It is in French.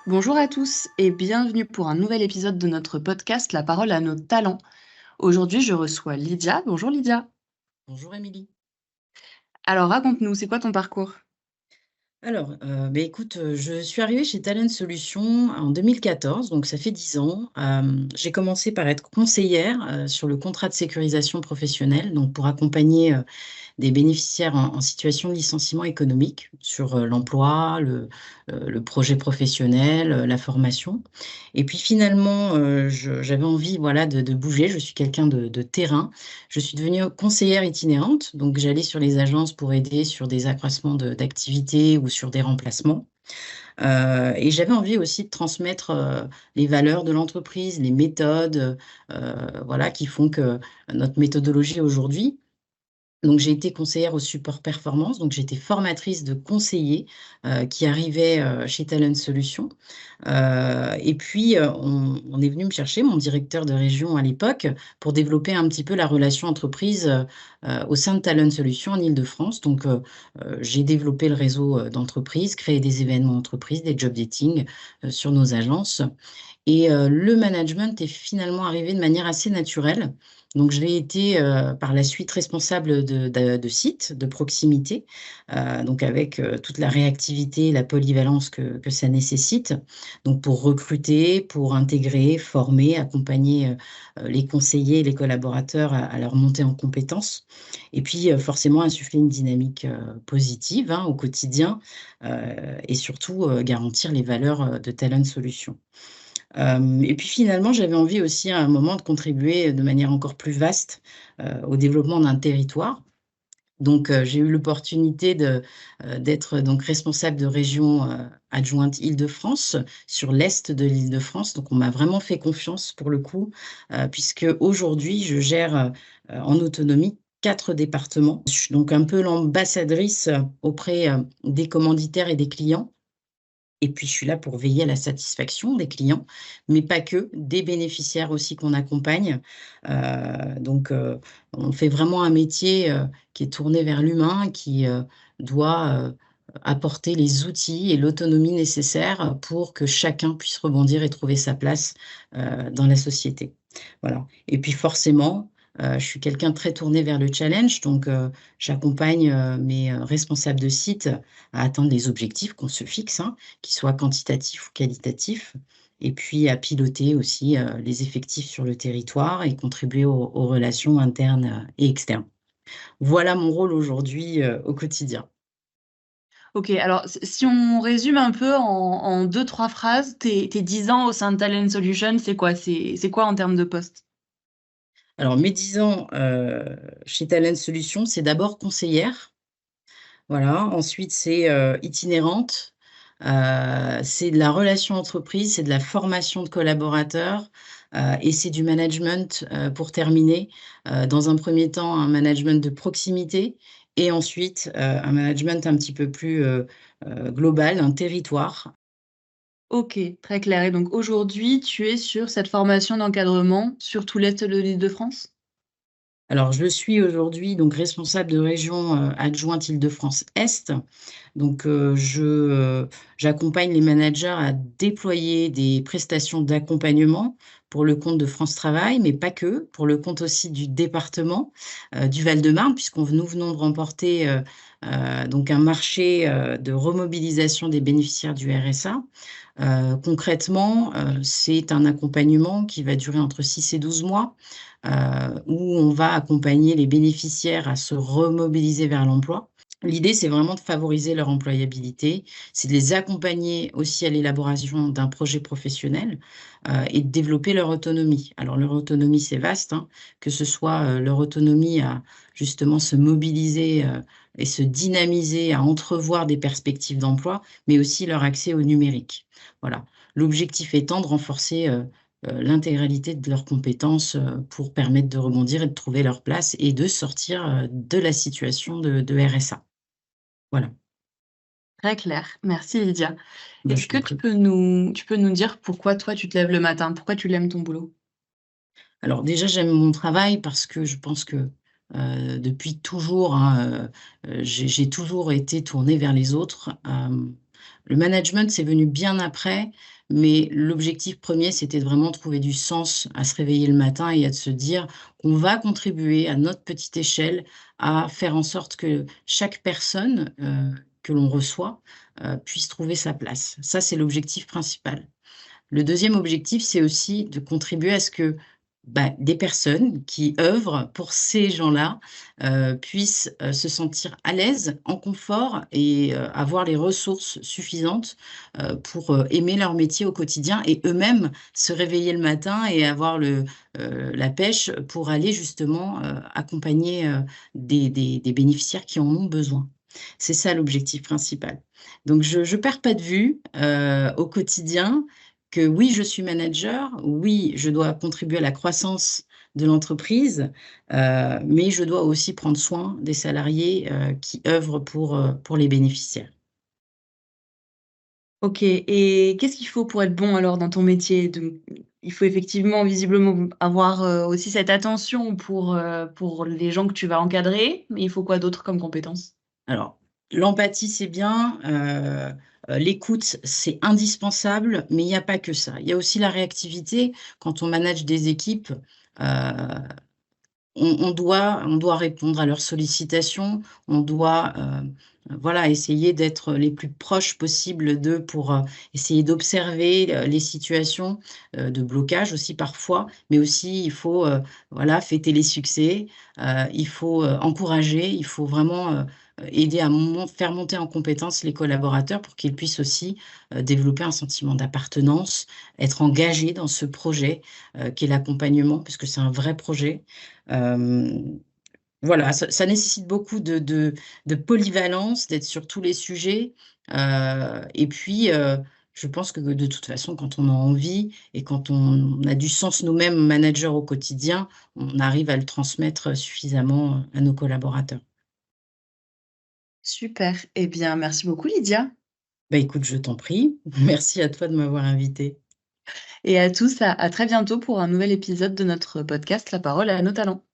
Bonjour à tous et bienvenue pour un nouvel épisode de notre podcast La parole à nos talents. Aujourd'hui, je reçois Lydia. Bonjour Lydia. Bonjour Émilie. Alors raconte-nous, c'est quoi ton parcours? Alors, écoute, je suis arrivée chez Talent Solutions en 2014, donc ça fait 10 ans. J'ai commencé par être conseillère, sur le contrat de sécurisation professionnelle, donc pour accompagner, des bénéficiaires en situation de licenciement économique sur, l'emploi, le projet professionnel, la formation et puis finalement, j'avais envie, voilà, de bouger. Je suis quelqu'un de terrain. Je suis devenue conseillère itinérante, donc j'allais sur les agences pour aider sur des accroissements d'activité ou sur des remplacements, et j'avais envie aussi de transmettre, les valeurs de l'entreprise, les méthodes, voilà, qui font que notre méthodologie aujourd'hui. Donc j'ai été conseillère au support performance, donc j'étais formatrice de conseillers, qui arrivaient, chez Talent Solutions. Et puis, on est venu me chercher, mon directeur de région à l'époque, pour développer un petit peu la relation entreprise, au sein de Talent Solutions en Île-de-France. Donc, j'ai développé le réseau, d'entreprises, créé des événements entreprises, des job dating, sur nos agences et le management est finalement arrivé de manière assez naturelle. Donc j'ai été, par la suite responsable de site, de proximité, donc avec, toute la réactivité, la polyvalence que ça nécessite. Donc pour recruter, pour intégrer, former, accompagner, les conseillers et les collaborateurs à leur montée en compétences et puis, forcément insuffler une dynamique, positive, hein, au quotidien, et surtout, garantir les valeurs, de Talent Solutions. Et puis finalement, j'avais envie aussi à un moment de contribuer de manière encore plus vaste, au développement d'un territoire. Donc, j'ai eu l'opportunité d'être donc responsable de région, adjointe Île-de-France, sur l'est de l'Île-de-France. Donc on m'a vraiment fait confiance pour le coup, puisqu'aujourd'hui je gère, en autonomie 4 départements. Je suis donc un peu l'ambassadrice, auprès, des commanditaires et des clients. Et puis, je suis là pour veiller à la satisfaction des clients, mais pas que, des bénéficiaires aussi qu'on accompagne. On fait vraiment un métier, qui est tourné vers l'humain, qui, doit, apporter les outils et l'autonomie nécessaires pour que chacun puisse rebondir et trouver sa place, dans la société. Voilà et puis forcément, je suis quelqu'un de très tourné vers le challenge, donc j'accompagne, mes, responsables de site à atteindre les objectifs qu'on se fixe, hein, qu'ils soient quantitatifs ou qualitatifs et puis à piloter aussi, les effectifs sur le territoire et contribuer aux relations internes, et externes. Voilà mon rôle aujourd'hui, au quotidien. OK, alors si on résume un peu en 2-3 phrases, tes 10 ans au sein de Talent Solutions, c'est quoi? C'est quoi en termes de poste? Alors mes 10 ans, chez Talent Solutions, c'est d'abord conseillère, voilà. Ensuite c'est, itinérante, c'est de la relation entreprise, c'est de la formation de collaborateurs, et c'est du management, pour terminer. Dans un premier temps, un management de proximité et ensuite, un management un petit peu plus, global, un territoire. OK, très clair et donc aujourd'hui, tu es sur cette formation d'encadrement sur tout l'est de l'Île-de-France? Alors je suis aujourd'hui donc responsable de région, adjointe Île-de-France Est. Donc, j'accompagne les managers à déployer des prestations d'accompagnement pour le compte de France Travail, mais pas que, pour le compte aussi du département, du Val-de-Marne, nous venons de remporter, donc un marché, de remobilisation des bénéficiaires du RSA. Concrètement, c'est un accompagnement qui va durer entre 6 et 12 mois, où on va accompagner les bénéficiaires à se remobiliser vers l'emploi. L'idée, c'est vraiment de favoriser leur employabilité, c'est de les accompagner aussi à l'élaboration d'un projet professionnel, et de développer leur autonomie. Alors leur autonomie, c'est vaste, hein, que ce soit, leur autonomie à justement se mobiliser, et se dynamiser, à entrevoir des perspectives d'emploi, mais aussi leur accès au numérique. Voilà. L'objectif étant de renforcer, l'intégralité de leurs compétences, pour permettre de rebondir et de trouver leur place et de sortir, de la situation de RSA. Voilà, Très clair, merci Lydia. bah, je Est-ce que t'en tu prie. peux nous dire pourquoi toi tu te lèves le matin? Pourquoi tu l'aimes ton boulot? Alors déjà, j'aime mon travail parce que je pense que, depuis toujours, hein, j'ai toujours été tournée vers les autres. Le management, c'est venu bien après, mais l'objectif premier, c'était de vraiment trouver du sens à se réveiller le matin et à se dire qu'on va contribuer à notre petite échelle à faire en sorte que chaque personne que l'on reçoit puisse trouver sa place. Ça, c'est l'objectif principal. Le deuxième objectif, c'est aussi de contribuer à ce que des personnes qui œuvrent pour ces gens-là puissent se sentir à l'aise, en confort et avoir les ressources suffisantes pour aimer leur métier au quotidien et eux-mêmes se réveiller le matin et avoir la pêche pour aller justement accompagner des bénéficiaires qui en ont besoin. C'est ça l'objectif principal. Donc je ne perds pas de vue au quotidien que oui, je suis manager, oui, je dois contribuer à la croissance de l'entreprise, mais je dois aussi prendre soin des salariés qui œuvrent pour les bénéficiaires. OK, et qu'est-ce qu'il faut pour être bon alors dans ton métier? Donc, il faut effectivement visiblement avoir, aussi cette attention pour les gens que tu vas encadrer, mais il faut quoi d'autre comme compétences? Alors, l'empathie, c'est bien, l'écoute, c'est indispensable, mais il n'y a pas que ça. Il y a aussi la réactivité. Quand on manage des équipes, heu on doit répondre à leurs sollicitations, on doit, voilà, essayer d'être les plus proches possibles d'eux pour, essayer d'observer, les situations, de blocage aussi parfois, mais aussi il faut, voilà, fêter les succès, il faut, encourager, il faut vraiment, aider à faire monter en compétence les collaborateurs pour qu'ils puissent aussi, développer un sentiment d'appartenance, être engagés dans ce projet, qu'est l'accompagnement, puisque c'est un vrai projet. Hem, voilà, ça nécessite beaucoup de polyvalence, d'être sur tous les sujets, et puis, je pense que de toute façon, quand on a envie et quand on a du sens nous-mêmes managers au quotidien, on arrive à le transmettre suffisamment, à nos collaborateurs. Super, eh bien merci beaucoup Lydia, Bah, écoute, je t'en prie. Merci à toi de m'avoir invitée. et à tous à très bientôt pour un nouvel épisode de notre podcast La parole à nos talents.